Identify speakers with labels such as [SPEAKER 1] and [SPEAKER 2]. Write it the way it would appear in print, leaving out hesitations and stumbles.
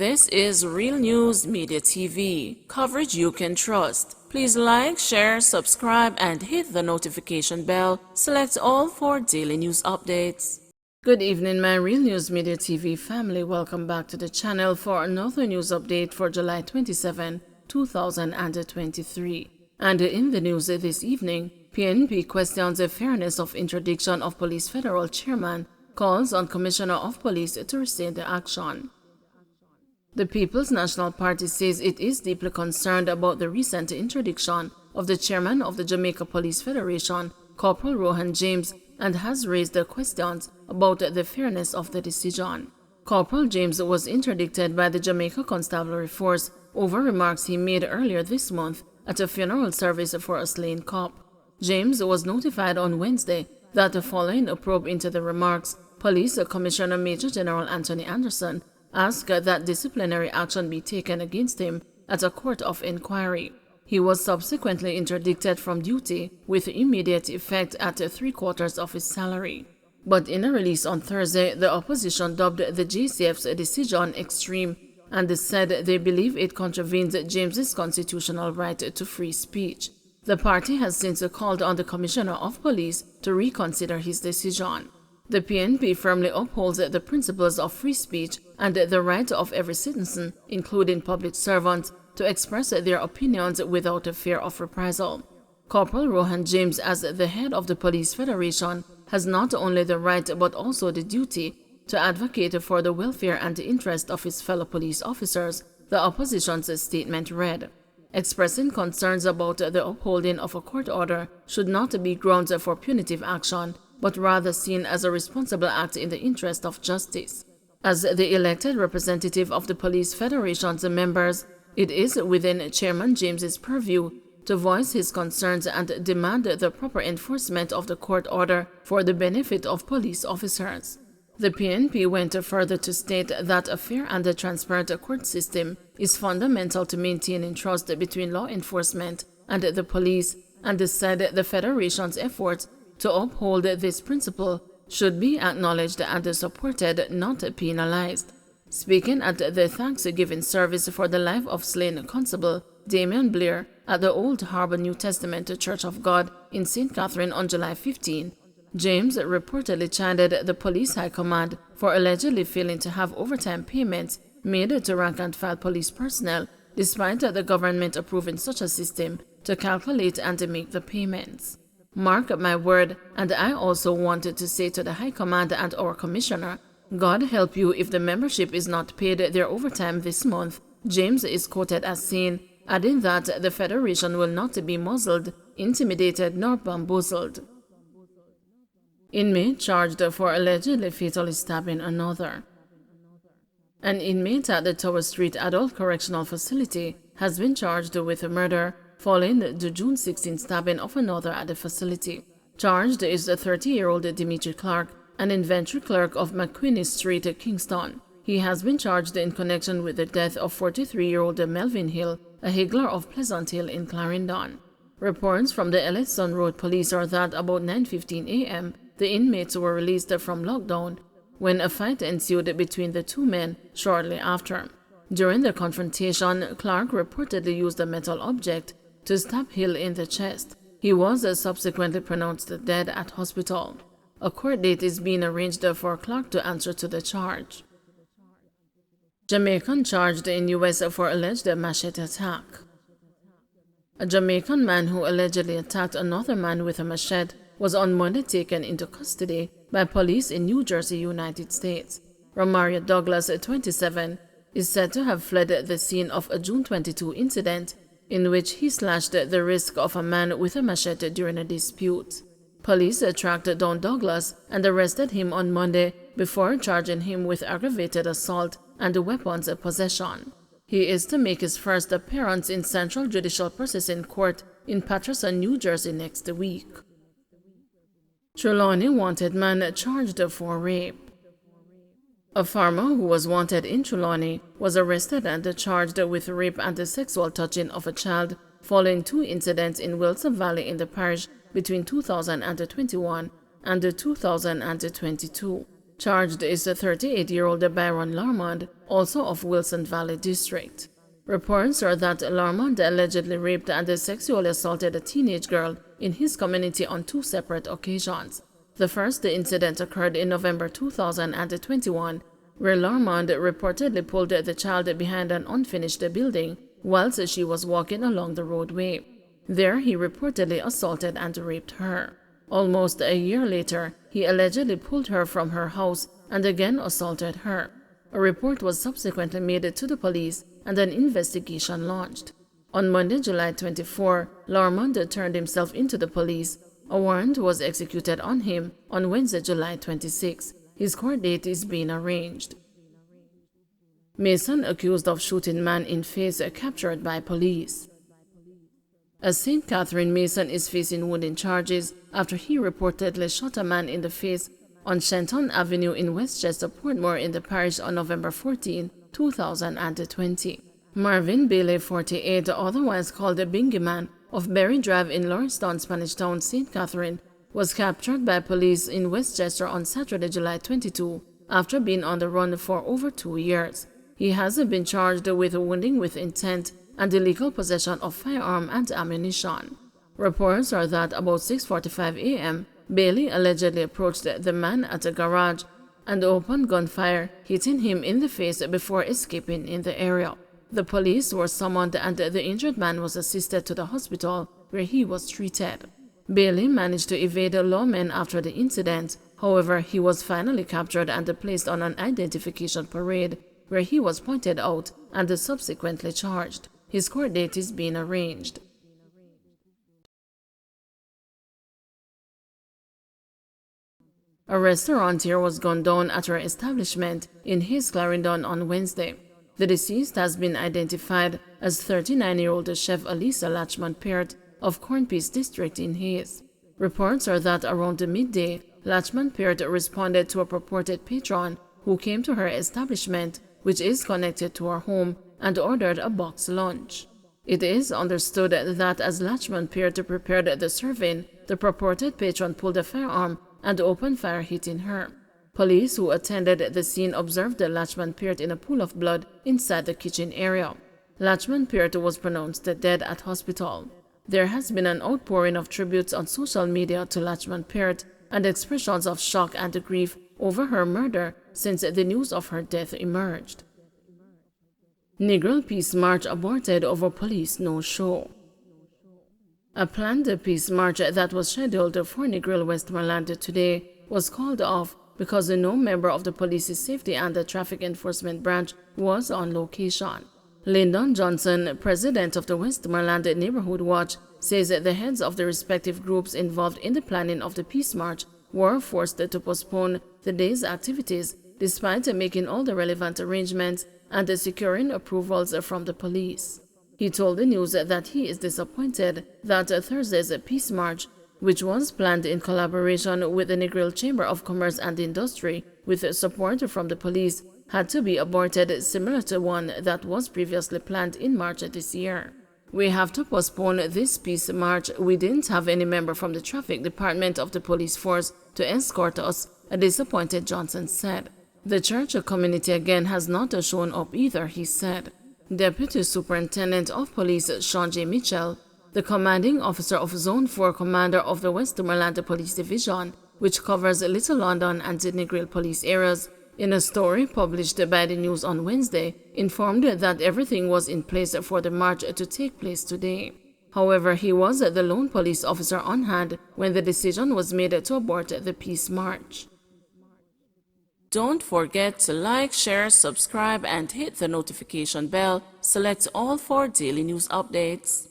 [SPEAKER 1] This is Real News Media TV, coverage you can trust. Please like, share, subscribe, and hit the notification bell. Select all for daily news updates. Good evening, my Real News Media TV family. Welcome back to the channel for another news update for July 27, 2023. And in the news this evening, PNP questions the fairness of interdiction of Police Federal Chairman, calls on Commissioner of Police to rescind the action. The People's National Party says it is deeply concerned about the recent interdiction of the chairman of the Jamaica Police Federation, Corporal Rohan James, and has raised questions about the fairness of the decision. Corporal James was interdicted by the Jamaica Constabulary Force over remarks he made earlier this month at a funeral service for a slain cop. James was notified on Wednesday that following a probe into the remarks, Police Commissioner Major General Anthony Anderson asked that disciplinary action be taken against him at a court of inquiry. He was subsequently interdicted from duty with immediate effect at 3/4 of his salary. But in a release on Thursday, the opposition dubbed the JCF's decision extreme and said they believe it contravenes James's constitutional right to free speech. The party has since called on the Commissioner of Police to reconsider his decision. The PNP firmly upholds the principles of free speech and the right of every citizen, including public servants, to express their opinions without a fear of reprisal. Corporal Rohan James, as the head of the Police Federation, has not only the right but also the duty to advocate for the welfare and the interest of his fellow police officers, the opposition's statement read. Expressing concerns about the upholding of a court order should not be grounds for punitive action, but rather seen as a responsible act in the interest of justice. As the elected representative of the Police Federation's members, it is within Chairman James's purview to voice his concerns and demand the proper enforcement of the court order for the benefit of police officers. The PNP went further to state that a fair and transparent court system is fundamental to maintaining trust between law enforcement and the police, and said the Federation's efforts to uphold this principle should be acknowledged and supported, not penalized. Speaking at the Thanksgiving service for the life of slain Constable Damian Blair at the Old Harbor New Testament Church of God in St. Catherine on July 15, James reportedly chided the police high command for allegedly failing to have overtime payments made to rank-and-file police personnel, despite the government approving such a system to calculate and make the payments. Mark my word, and I also wanted to say to the High Command and our Commissioner, God help you if the membership is not paid their overtime this month, James is quoted as saying, adding that the Federation will not be muzzled, intimidated, nor bamboozled. Inmate charged for allegedly fatally stabbing another. An inmate at the Tower Street Adult Correctional Facility has been charged with murder following the June 16 stabbing of another at the facility. Charged is the 30-year-old Dimitri Clark, an inventory clerk of McQueen Street, Kingston. He has been charged in connection with the death of 43-year-old Melvin Hill, a higgler of Pleasant Hill in Clarendon. Reports from the Ellison Road Police are that about 9:15 a.m., the inmates were released from lockdown when a fight ensued between the two men shortly after. During the confrontation, Clark reportedly used a metal object to stab Hill in the chest. He was subsequently pronounced dead at hospital. A court date is being arranged for Clark to answer to the charge. Jamaican charged in U.S. for alleged machete attack. A Jamaican man who allegedly attacked another man with a machete was on Monday taken into custody by police in New Jersey, United States. Romario Douglas, 27, is said to have fled the scene of a June 22 incident in which he slashed the wrist of a man with a machete during a dispute. Police tracked down Douglas and arrested him on Monday before charging him with aggravated assault and weapons possession. He is to make his first appearance in Central Judicial Processing Court in Paterson, New Jersey next week. Trelawny wanted man charged for rape. A farmer who was wanted in Trelawny was arrested and charged with rape and sexual touching of a child following two incidents in Wilson Valley in the parish between 2021 and 2022. Charged is the 38-year-old Byron Larmond, also of Wilson Valley District. Reports are that Larmond allegedly raped and sexually assaulted a teenage girl in his community on 2 separate occasions. The first incident occurred in November 2021, where Larmond reportedly pulled the child behind an unfinished building whilst she was walking along the roadway. There, he reportedly assaulted and raped her. Almost a year later, he allegedly pulled her from her house and again assaulted her. A report was subsequently made to the police and an investigation launched. On Monday, July 24, Larmond turned himself into the police. A warrant was executed on him on Wednesday, July 26. His court date is being arranged. Mason accused of shooting man in face captured by police. A St. Catherine Mason is facing wounding charges after he reportedly shot a man in the face on Shenton Avenue in Westchester, Portmore in the parish on November 14, 2020. Marvin Bailey, 48, otherwise called the Bingy Man, of Berry Drive in Lawrencetown, Spanish Town, St. Catherine, was captured by police in Westchester on Saturday, July 22, after being on the run for over 2 years. He has been charged with wounding with intent and illegal possession of firearm and ammunition. Reports are that about 6:45 a.m., Bailey allegedly approached the man at a garage and opened gunfire, hitting him in the face before escaping in the area. The police were summoned and the injured man was assisted to the hospital where he was treated. Bailey managed to evade lawmen after the incident. However, he was finally captured and placed on an identification parade where he was pointed out and subsequently charged. His court date is being arranged. A restaurateur was gunned down at her establishment in Hayes, Clarendon on Wednesday. The deceased has been identified as 39-year-old chef Alisa Latchman-Peart of Cornpeace District in Hayes. Reports are that around midday, Latchman-Peart responded to a purported patron who came to her establishment, which is connected to her home, and ordered a box lunch. It is understood that as Latchman-Peart prepared the serving, the purported patron pulled a firearm and opened fire, hitting her. Police who attended the scene observed Latchman-Peart in a pool of blood inside the kitchen area. Latchman-Peart was pronounced dead at hospital. There has been an outpouring of tributes on social media to Latchman-Peart and expressions of shock and grief over her murder since the news of her death emerged. Negril Peace March aborted over police no-show. A planned peace march that was scheduled for Negril, Westmoreland today was called off because no member of the police's safety and the traffic enforcement branch was on location. Lyndon Johnson, president of the Westmoreland Neighborhood Watch, says the heads of the respective groups involved in the planning of the peace march were forced to postpone the day's activities despite making all the relevant arrangements and securing approvals from the police. He told the news that he is disappointed that Thursday's peace march, which was planned in collaboration with the Negril Chamber of Commerce and Industry with support from the police, had to be aborted, similar to one that was previously planned in March this year. We have to postpone this peace march. We didn't have any member from the traffic department of the police force to escort us, a disappointed Johnson said. The church community again has not shown up either, he said. Deputy Superintendent of Police Sean J. Mitchell, the commanding officer of Zone 4 Commander of the Westmoreland Police Division, which covers Little London and the Negril police areas, in a story published by the news on Wednesday, informed that everything was in place for the march to take place today. However, he was the lone police officer on hand when the decision was made to abort the peace march. Don't forget to like, share, subscribe, and hit the notification bell. Select all for daily news updates.